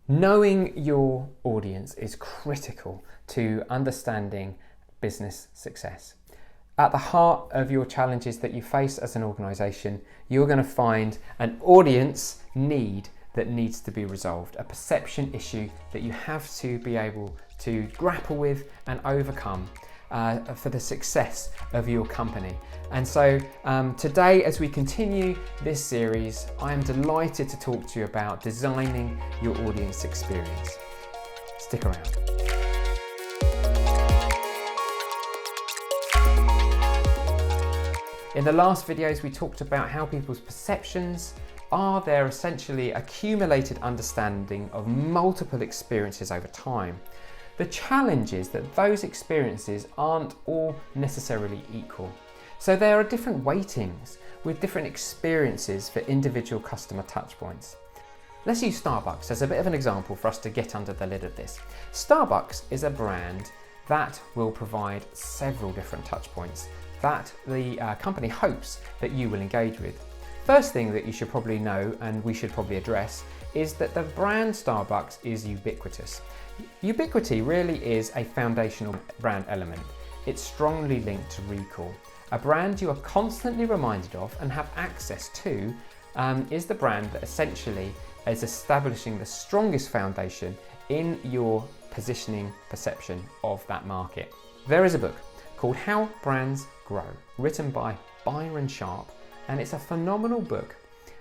Knowing your audience is critical to understanding business success. At the heart of your challenges that you face as an organisation, you're going to find an audience need that needs to be resolved, a perception issue that you have to be able to grapple with and overcome for the success of your company. And so today, as we continue this series, I am delighted to talk to you about designing your audience experience. Stick around. In the last videos, we talked about how people's perceptions are their essentially accumulated understanding of multiple experiences over time. The challenge is that those experiences aren't all necessarily equal. So there are different weightings with different experiences for individual customer touchpoints. Let's use Starbucks as a bit of an example for us to get under the lid of this. Starbucks is a brand that will provide several different touchpoints that the company hopes that you will engage with. First thing that you should probably know, and we should probably address, is that the brand Starbucks is ubiquitous. Ubiquity really is a foundational brand element. It's strongly linked to recall. A brand you are constantly reminded of and have access to is the brand that essentially is establishing the strongest foundation in your positioning perception of that market. There is a book called How Brands Grow, written by Byron Sharp, and it's a phenomenal book.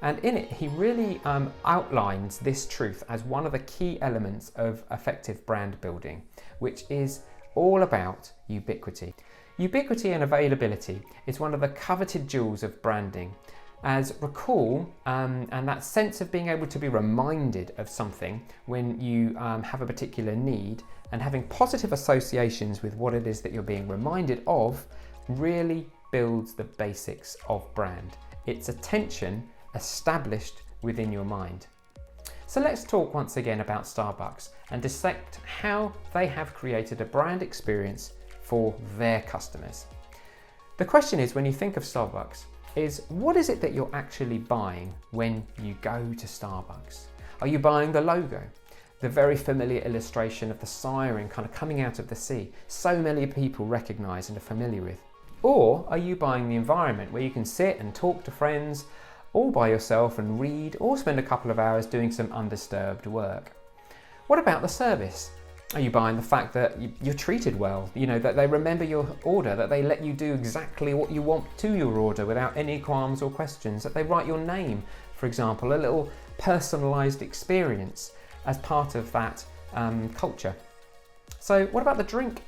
And in it, he really outlines this truth as one of the key elements of effective brand building, which is all about ubiquity. Ubiquity and availability is one of the coveted jewels of branding, as recall and that sense of being able to be reminded of something when you have a particular need, and having positive associations with what it is that you're being reminded of really builds the basics of brand. It's attention established within your mind. So let's talk once again about Starbucks and dissect how they have created a brand experience for their customers. The question is, when you think of Starbucks, is what is it that you're actually buying when you go to Starbucks? Are you buying the logo? The very familiar illustration of the siren kind of coming out of the sea, so many people recognize and are familiar with. Or are you buying the environment where you can sit and talk to friends all by yourself and read, or spend a couple of hours doing some undisturbed work? What about the service? Are you buying the fact that you're treated well, that they remember your order, that they let you do exactly what you want to your order without any qualms or questions, that they write your name, for example, a little personalized experience as part of that culture? So what about the drink?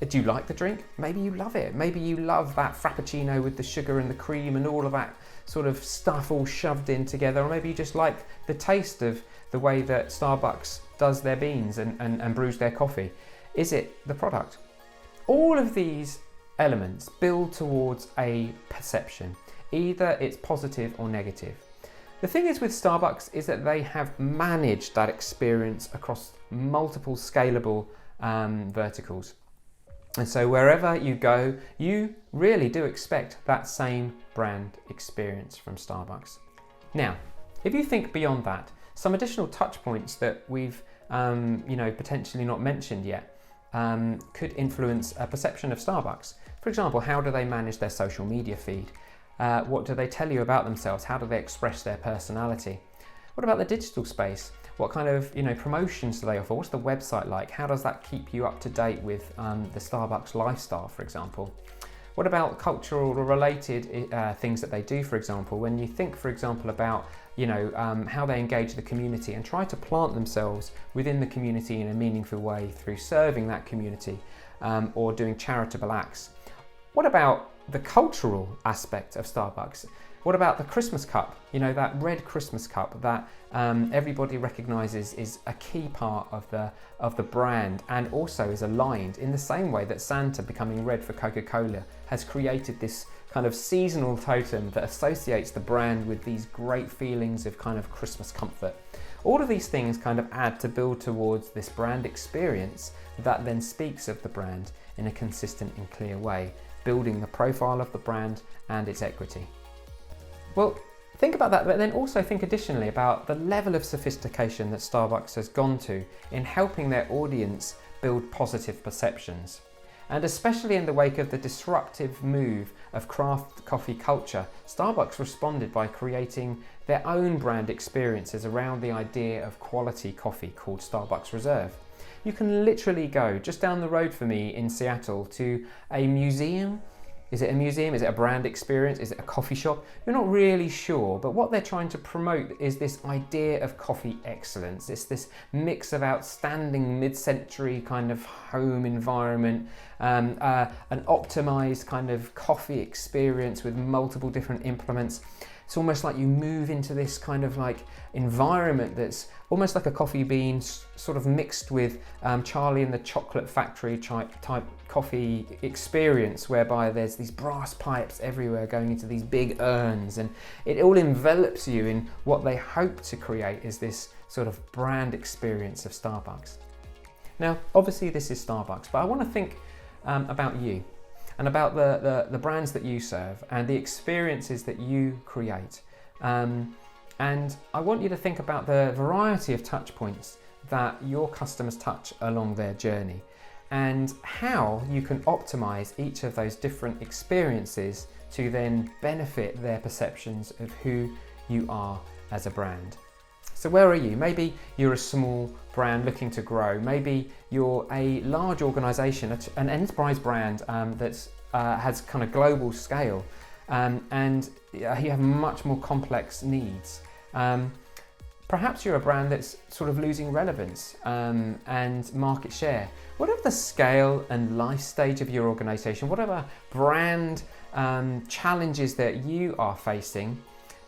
Do you like the drink? Maybe you love it. Maybe you love that frappuccino with the sugar and the cream and all of that sort of stuff all shoved in together. Or maybe you just like the taste of the way that Starbucks does their beans and brews their coffee. Is it the product? All of these elements build towards a perception. Either it's positive or negative. The thing is with Starbucks is that they have managed that experience across multiple scalable verticals. And so wherever you go, you really do expect that same brand experience from Starbucks. Now, if you think beyond that, some additional touch points that we've potentially not mentioned yet could influence a perception of Starbucks. For example, how do they manage their social media feed? What do they tell you about themselves? How do they express their personality? What about the digital space? What kind of promotions do they offer? What's the website like? How does that keep you up to date with the Starbucks lifestyle, for example? What about cultural or related things that they do, for example? When you think, for example, about how they engage the community and try to plant themselves within the community in a meaningful way through serving that community or doing charitable acts. What about the cultural aspect of Starbucks? What about the Christmas cup? That red Christmas cup that everybody recognizes is a key part of the brand, and also is aligned in the same way that Santa becoming red for Coca-Cola has created this kind of seasonal totem that associates the brand with these great feelings of kind of Christmas comfort. All of these things kind of add to build towards this brand experience that then speaks of the brand in a consistent and clear way, building the profile of the brand and its equity. Well, Think about that, but then also think additionally about the level of sophistication that Starbucks has gone to in helping their audience build positive perceptions. And especially in the wake of the disruptive move of craft coffee culture, Starbucks responded by creating their own brand experiences around the idea of quality coffee called Starbucks Reserve. You can literally go just down the road for me in Seattle to a museum. Is it a museum? Is it a brand experience? Is it a coffee shop? You're not really sure, but what they're trying to promote is this idea of coffee excellence. It's this mix of outstanding mid-century kind of home environment, an optimized kind of coffee experience with multiple different implements. It's almost like you move into this kind of like environment that's almost like a coffee bean sort of mixed with Charlie and the Chocolate Factory type coffee experience, whereby there's these brass pipes everywhere going into these big urns, and it all envelops you in what they hope to create is this sort of brand experience of Starbucks. Now, obviously this is Starbucks, but I want to think about you and about the brands that you serve and the experiences that you create. And I want you to think about the variety of touch points that your customers touch along their journey and how you can optimize each of those different experiences to then benefit their perceptions of who you are as a brand. So where are you? Maybe you're a small brand looking to grow. Maybe you're a large organization, an enterprise brand that's has kind of global scale, and you have much more complex needs. Perhaps you're a brand that's sort of losing relevance and market share. Whatever the scale and life stage of your organization, whatever brand challenges that you are facing,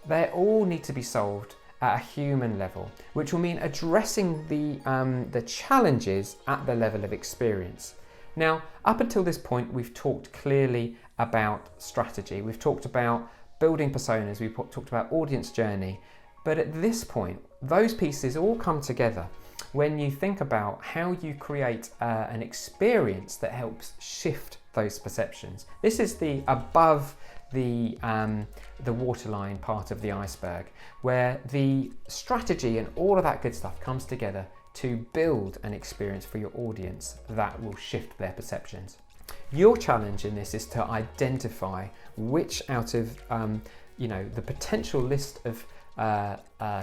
they all need to be solved at a human level, which will mean addressing the challenges at the level of experience. Now, up until this point, we've talked clearly about strategy. We've talked about building personas. We've talked about audience journey. But at this point, those pieces all come together when you think about how you create an experience that helps shift those perceptions. This is the above the waterline part of the iceberg, where the strategy and all of that good stuff comes together to build an experience for your audience that will shift their perceptions. Your challenge in this is to identify which out of the potential list of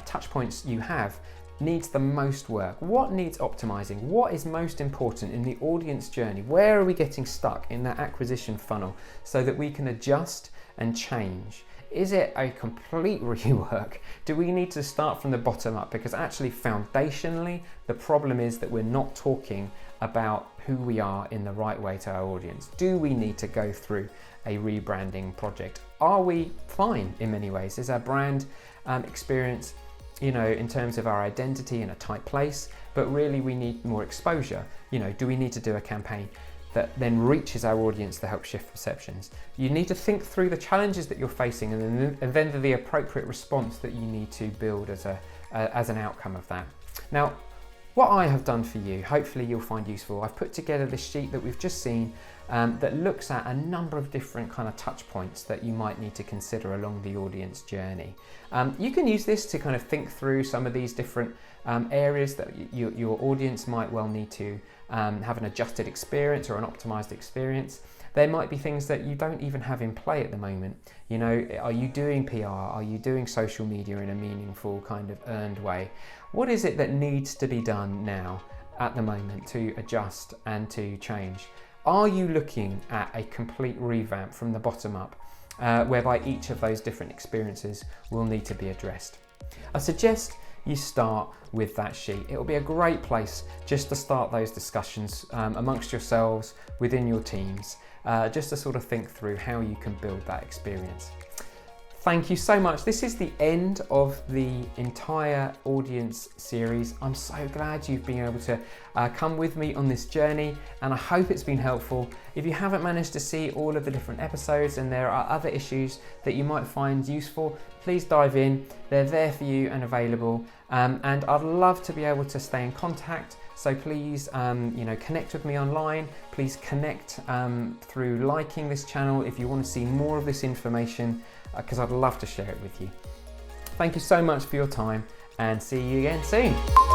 touch points you have needs the most work. What needs optimizing? What is most important in the audience journey? Where are we getting stuck in that acquisition funnel so that we can adjust and change? Is it a complete rework? Do we need to start from the bottom up? Because actually foundationally, the problem is that we're not talking about who we are in the right way to our audience. Do we need to go through a rebranding project? Are we fine in many ways? Is our brand experience, in terms of our identity, in a tight place, but really we need more exposure? Do we need to do a campaign that then reaches our audience to help shift perceptions? You need to think through the challenges that you're facing and then the appropriate response that you need to build as an outcome of that. Now, what I have done for you, hopefully you'll find useful. I've put together this sheet that we've just seen that looks at a number of different kind of touch points that you might need to consider along the audience journey. You can use this to kind of think through some of these different areas that your audience might well need to have an adjusted experience or an optimized experience. There might be things that you don't even have in play at the moment. Are you doing PR? Are you doing social media in a meaningful kind of earned way? What is it that needs to be done now at the moment to adjust and to change? Are you looking at a complete revamp from the bottom up, whereby each of those different experiences will need to be addressed? I suggest you start with that sheet. It will be a great place just to start those discussions amongst yourselves, within your teams, just to sort of think through how you can build that experience. Thank you so much. This is the end of the entire audience series. I'm so glad you've been able to come with me on this journey, and I hope it's been helpful. If you haven't managed to see all of the different episodes and there are other issues that you might find useful, please dive in. They're there for you and available. And I'd love to be able to stay in contact. So please, connect with me online. Please connect through liking this channel if you want to see more of this information, because I'd love to share it with you. Thank you so much for your time and see you again soon.